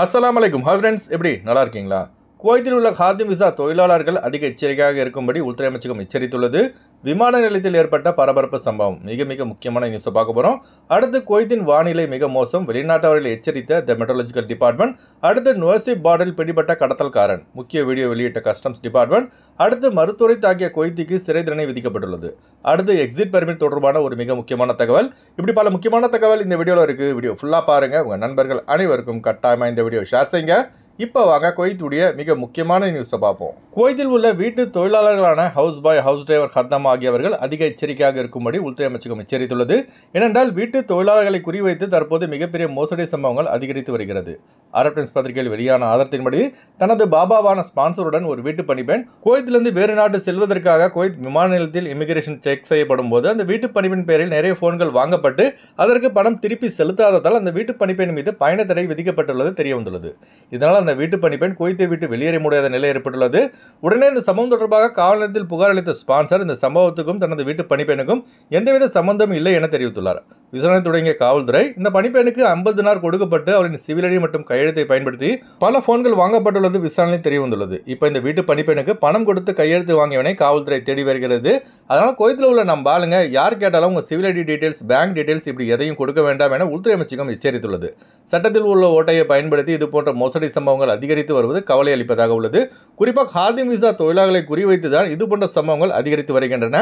அஸ்ஸலாமு அலைக்கும். Hi friends, எப்படி நல்லா இருக்கீங்களா? குவைத்தில் உள்ள காதிம் விசா தொழிலாளர்கள் அதிக எச்சரிக்கையாக இருக்கும்படி உள்துறை அமைச்சகம் எச்சரித்துள்ளது. விமான நிலையத்தில் ஏற்பட்ட பரபரப்பு சம்பவம் மிக முக்கியமான நியூஸை பார்க்க போகிறோம். அடுத்து குவைத்தின் வானிலை மிக மோசம், வெளிநாட்டவர்களை எச்சரித்த த மெட்ரோலஜிக்கல் டிபார்ட்மெண்ட். அடுத்து நுவர்சி பார்டரில் பிடிபட்ட கடத்தல்காரன், முக்கிய வீடியோ வெளியிட்ட கஸ்டம்ஸ் டிபார்ட்மெண்ட். அடுத்து மருத்துவரை தாக்கிய குவைத்திக்கு சிறை தண்டனை விதிக்கப்பட்டுள்ளது. அடுத்து எக்ஸிட் பெர்மிட் தொடர்பான ஒரு மிக முக்கியமான தகவல். இப்படி பல முக்கியமான தகவல் இந்த வீடியோவில் இருக்குது. வீடியோ ஃபுல்லாக பாருங்கள். உங்கள் நண்பர்கள் அனைவருக்கும் கட்டாயமாக இந்த வீடியோ ஷேர் செய்யுங்க. இப்போ வாங்க குவைத்துடைய மிக முக்கியமான நியூஸை பார்ப்போம். குவைத்தில் உள்ள வீட்டு தொழிலாளர்களான ஹவுஸ் பாய், ஹவுஸ் டிரைவர், ஹத்தம் ஆகியவர்கள் அதிக எச்சரிக்கையாக இருக்கும்படி உள்துறை அமைச்சகம் எச்சரித்துள்ளது. ஏனென்றால் வீட்டு தொழிலாளர்களை குறிவைத்து தற்போது மிகப்பெரிய மோசடி சம்பவங்கள் அதிகரித்து வருகிறது. அரப் டைம்ஸ் பத்திரிகையில் வெளியான ஆதாரத்தின்படி தனது பாபாவான ஸ்பான்சருடன் ஒரு வீட்டு பணிப்பெண் குவைத்திலிருந்து வேறு நாட்டு செல்வதற்காக குவைத் விமான நிலையத்தில் இமிகிரேஷன் செக் செய்யப்படும் போது அந்த வீட்டு பணிப்பெண் பெயரில் நிறைய போன்கள் வாங்கப்பட்டு அதற்கு பணம் திருப்பி செலுத்தாததால் அந்த வீட்டு பணிப்பெண் மீது பயண தடை விதிக்கப்பட்டுள்ளது தெரிய வந்துள்ளது. இதனால் அந்த வீட்டு பணிப்பெண் குவைத்தை விட்டு வெளியேற முடியாத நிலை ஏற்பட்டுள்ளது. உடனே இந்த சம்பவம் தொடர்பாக காவல் நிலையத்தில் புகார் அளித்த ஸ்பான்சர் இந்த சம்பவத்துக்கும் தனது வீட்டு பணிப்பெண்ணுக்கும் எந்தவித சம்பந்தம் இல்லை என தெரிவித்துள்ளார். விசாரணை தொடங்கிய காவல்துறை இந்த பணிப்பெண்ணுக்கு 50 தினார் கொடுக்கப்பட்டு அவரின் சிவில் ஐடி மற்றும் கையெழுத்தை பயன்படுத்தி பல போன்கள் வாங்கப்பட்டுள்ளது விசாரணையில் தெரிய வந்துள்ளது. இப்போ இந்த வீட்டு பணிப்பெண்ணுக்கு பணம் கொடுத்து கையெழுத்து வாங்கியவனை காவல்துறை தேடி வருகிறது. அதனால் குவைத்தில் உள்ள நம்ம ஆளுங்க யார் கேட்டாலும் உங்கள் civil ID details, bank details இப்படி எதையும் கொடுக்க வேண்டாம் என உள்துறை அமைச்சகம் எச்சரித்துள்ளது. சட்டத்தில் உள்ள ஓட்டையை பயன்படுத்தி இது போன்ற மோசடி சம்பவங்கள் அதிகரித்து வருவது கவலை அளிப்பதாக உள்ளது. குறிப்பாக காதிம் விசா தொழிலாளர்களை குறிவைத்து தான் இது போன்ற சம்பவங்கள் அதிகரித்து வருகின்றன.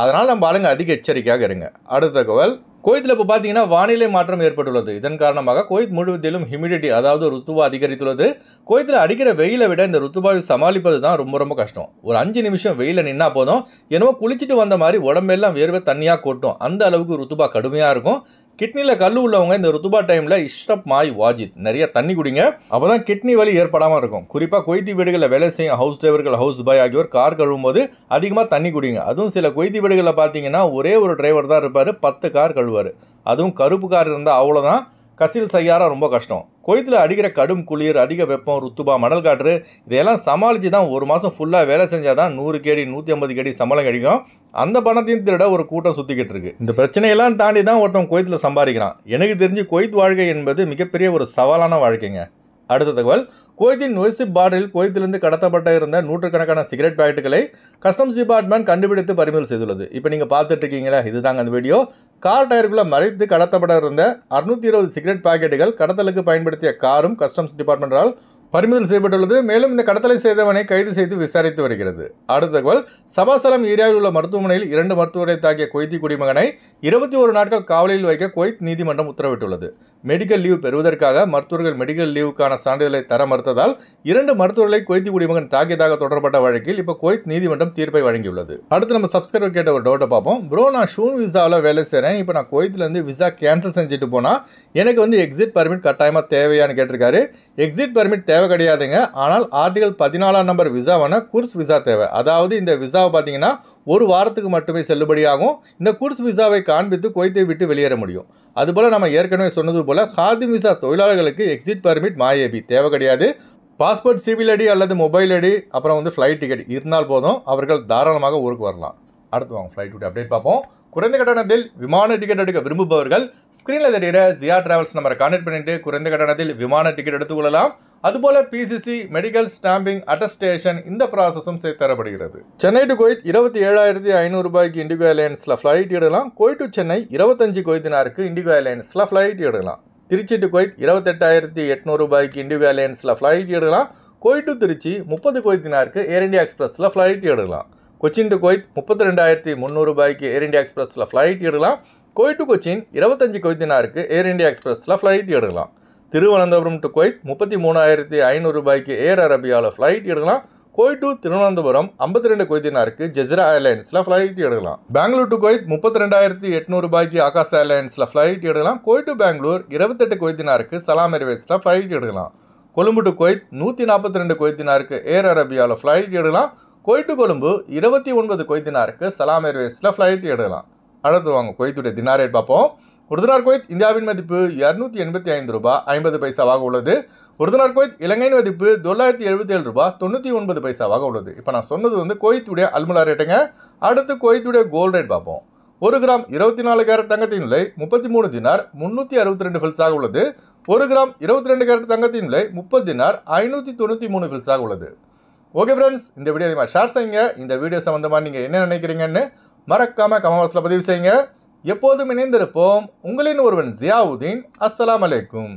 அதனால் நம்ம ஆளுங்க அதிக எச்சரிக்கையாக இருங்க. அடுத்த தகவல், குவைத்தில் இப்போ பார்த்தீங்கன்னா வானிலை மாற்றம் ஏற்பட்டுள்ளது. இதன் காரணமாக குவைத் முழுவதிலும் ஹியூமிடிட்டி, அதாவது ருத்துவா அதிகரித்துள்ளது. குவைத்தில் அடிக்கிற வெயிலை விட இந்த ருத்துவாவை சமாளிப்பது தான் ரொம்ப கஷ்டம். ஒரு 5 நிமிஷம் வெயில நின்னா போதும், என்னவோ குளிச்சுட்டு வந்த மாதிரி உடம்பெல்லாம் வேர்வை தண்ணியாக கொட்டும். அந்த அளவுக்கு ருத்துபா கடுமையாக இருக்கும். கிட்னியில் கல் உள்ளவங்க இந்த ருத்துபா டைமில் இஷ்ரப் மாய் வாஜித் நிறைய தண்ணி குடிங்க. அப்போ தான் கிட்னி வலி ஏற்படாமல் இருக்கும். குறிப்பாக குவைத்தி வீடுகளில் வேலை செய்யும் ஹவுஸ் டிரைவர்கள், ஹவுஸ் பாய் ஆகியோர் கார் கழுவும் போது அதிகமாக தண்ணி குடிங்க. அதுவும் சில குவைத்தி வீடுகளில் பார்த்தீங்கன்னா ஒரே ஒரு டிரைவர் தான் இருப்பார், 10 கார் கழுவார். அதுவும் கருப்பு கார் இருந்தால் அவ்வளோதான், கசில் செய்யாரா ரொம்ப கஷ்டம். குவைத்தில் அடிக்கிற கடும் குளிர், அதிக வெப்பம், ருத்துபா, மணல் காற்று இதையெல்லாம் சமாளித்து தான் ஒரு மாதம் ஃபுல்லாக வேலை செஞ்சால் தான் 100 கேடி 150 கேடி சம்பளம் கிடைக்கும். அந்த பணத்தையும் திருட ஒரு கூட்டம் சுற்றிக்கிட்டு இருக்கு. இந்த பிரச்சனையெல்லாம் தாண்டி தான் ஒருத்தன் குவைத்தில் சம்பாதிக்கிறான். எனக்கு தெரிஞ்சு குவைத் வாழ்க்கை என்பது மிகப்பெரிய ஒரு சவாலான வாழ்க்கைங்க. அடுத்த தகவல், குவைத்தின் நுவர்சி பார்டரில் குவைத்திலிருந்து கடத்தப்பட்ட இருந்த நூற்றுக்கணக்கான சிகரெட் பாக்கெட்டுகளை கஸ்டம்ஸ் டிபார்ட்மெண்ட் கண்டுபிடித்து பறிமுதல் செய்துள்ளது. இப்போ நீங்கள் பார்த்துட்டு இருக்கீங்களா, இதுதாங்க அந்த வீடியோ. கார் டயருக்குள்ளே மறைத்து கடத்தப்பட இருந்த 620 சிகரெட் பாக்கெட்டுகள் கடத்தலுக்கு பயன்படுத்திய காரும் கஸ்டம்ஸ் டிபார்ட்மெண்டால் பறிமுதல் செய்யப்பட்டுள்ளது. மேலும் இந்த கடத்தலை செய்தவனை கைது செய்து விசாரித்து வருகிறது. அடுத்த தகவல், சபாசலம் ஏரியாவில் உள்ள மருத்துவமனையில் 2 மருத்துவரை தாக்கிய குவைத்தி குடிமகனை 21 நாட்கள் காவலில் வைக்க குவைத் நீதிமன்றம் உத்தரவிட்டுள்ளது. மெடிக்கல் லீவ் பெறுவதற்காக மருத்துவர்கள் மெடிக்கல் லீவுக்கான சான்றிதழை தர மறுத்ததால் 2 மருத்துவர்களை குவைத்தி குடிமகன் தாக்கியதாக தொடரப்பட்ட வழக்கில் இப்போ குவைத் நீதிமன்றம் தீர்ப்பை வழங்கியுள்ளது. அடுத்து நம்ம சப்ஸ்கிரைபர் கேட்ட ஒரு டவுட்டை பார்ப்போம். ப்ரோ, நான் ஷூன் விசாவில் வேலை செய்கிறேன். இப்போ நான் குவைத்திலேருந்து விசா கேன்சல் செஞ்சுட்டு போனால் எனக்கு எக்ஸிட் பர்மிட் கட்டாயமாக தேவையான்னு கேட்டிருக்காரு. எக்ஸிட் பர்மிட் தேவை கிடையாதுங்க. ஆனால் ஆர்டிகல் 14 நம்பர் விசாவான குர்ஸ் விசா தேவை. அதாவது இந்த விசாவை பார்த்தீங்கன்னா ஒரு வாரத்துக்கு மட்டுமே செல்லுபடியாகும். இந்த குர்ஸ் விசாவை காண்பித்து குவைத்தை விட்டு வெளியேற முடியும். அதுபோல் நம்ம ஏற்கனவே சொன்னது போல் காதிம் விசா தொழிலாளர்களுக்கு எக்ஸிட் பர்மிட் மாயேபி தேவை கிடையாது. பாஸ்போர்ட், சிவில் ஐடி அல்லது மொபைல் ஐடி, அப்புறம் ஃப்ளைட் டிக்கெட் இருந்தால் போதும், அவர்கள் தாராளமாக ஊருக்கு வரலாம். அடுத்து வாங்க ஃப்ளைட் அப்டேட் பார்ப்போம். குறைந்த கட்டணத்தில் விமான டிக்கெட் எடுக்க விரும்புபவர்கள் ஸ்க்ரீனில் தெரிகிற ஜியா டிராவல்ஸ் நம்பரை கான்டெக்ட் பண்ணிட்டு குறைந்த கட்டணத்தில் விமான டிக்கெட் எடுத்துக்கொள்ளலாம். அதுபோல பிசிசி, மெடிக்கல், ஸ்டாம்பிங், அட்டஸ்டேஷன் இந்த ப்ராசஸும் சேர்த்து தரப்படுகிறது. சென்னை டு குவைத் 27,500 ரூபாய்க்கு இண்டிகோ ஏர்லைன்ஸில் ஃப்ளைட் எடுக்கலாம். குவைத் டு சென்னை 25 குவைத் தினாருக்கு இண்டிகோ ஏர்லைன்ஸில் ஃப்ளைட் எடுக்கலாம். திருச்சி டு குவைத் 28,800 ரூபாய்க்கு இண்டிகோ ஏர்லைன்ஸில் ஃப்ளைட் எடுக்கலாம். குவைத் டு திருச்சி 30 குவைத் தினாருக்கு ஏர் இண்டியா எக்ஸ்பிரஸில் ஃப்ளைட் எடுக்கலாம். கொச்சின் டு குவைத் 32,300 ரூபாய்க்கு ஏர் இண்டியா எக்ஸ்பிரஸில் ஃப்ளைட் எடுக்கலாம். குவைத் டு கொச்சின் 25 குவைத் தினாருக்கு ஏர் இண்டியா எக்ஸ்பிரஸில் ஃப்ளைட் எடுக்கலாம். திருவனந்தபுரம் டு குவைத் 33,500 ரூபாய்க்கு ஏர் அரபியாவில் ஃப்ளைட் எடுக்கலாம். குவைத் டு திருவனந்தபுரம் 52 குவைத் தினாருக்கு ஜெஸ்ரா ஏர்லைன்ஸில் ஃப்ளைட் எடுக்கலாம். பெங்களூர் டு குவைத் 32,800 ரூபாய்க்கு ஆகாஷ் ஏர்லைன்ஸில் ஃப்ளைட் எடுக்கலாம். குவைத் டு பெங்களூர் 28 குவைத் தினாருக்கு சலாம் ஏர்வேஸில் ஃப்ளைட் எடுக்கலாம். கொழும்பு டு குவைத் 142 குவைத் தினாருக்கு ஏர் அரபியாவில் ஃப்ளைட் எடுக்கலாம். குவைத் டு கொழும்பு 29 குவைத் தினாருக்கு சலாம் ஏர்வேஸில் ஃப்ளைட் எடுக்கலாம். அடுத்து வாங்க குவைத்துடைய தினார் ரேட் பார்ப்போம். ஒரு தினார் குவைத் இந்தியாவின் மதிப்பு 285 ரூபாய் 50 பைசாவாக உள்ளது. ஒரு தினார் குவைத் இலங்கையின் மதிப்பு 977 ரூபாய் 99 பைசாவாக உள்ளது. இப்போ நான் சொன்னது குவைத்துடைய அல்முலா ரேட்டுங்க. அடுத்து குவைத்துடைய கோல்டு ரேட் பார்ப்போம். 1 கிராம் 24 கேரட் தங்கத்தின் விலை 33 தினார் 362 ஃபில்ஸாக உள்ளது. 1 கிராம் 22 கேரட் தங்கத்தின் விலை 30 தினார் 593 ஃபில்ஸாக உள்ளது. ஓகே ஃப்ரெண்ட்ஸ், இந்த வீடியோ அதிகமாக ஷேர் செய்யுங்க. இந்த வீடியோ சம்மந்தமாக நீங்கள் என்ன நினைக்கிறீங்கன்னு மறக்காமல் கமெண்ட் பாக்ஸில் பதிவு செய்யுங்க. எப்போதும் இணைந்திருப்போம். உங்களின் ஒருவன் ஜியாவுதீன். அஸ்ஸலாமு அலைக்கும்.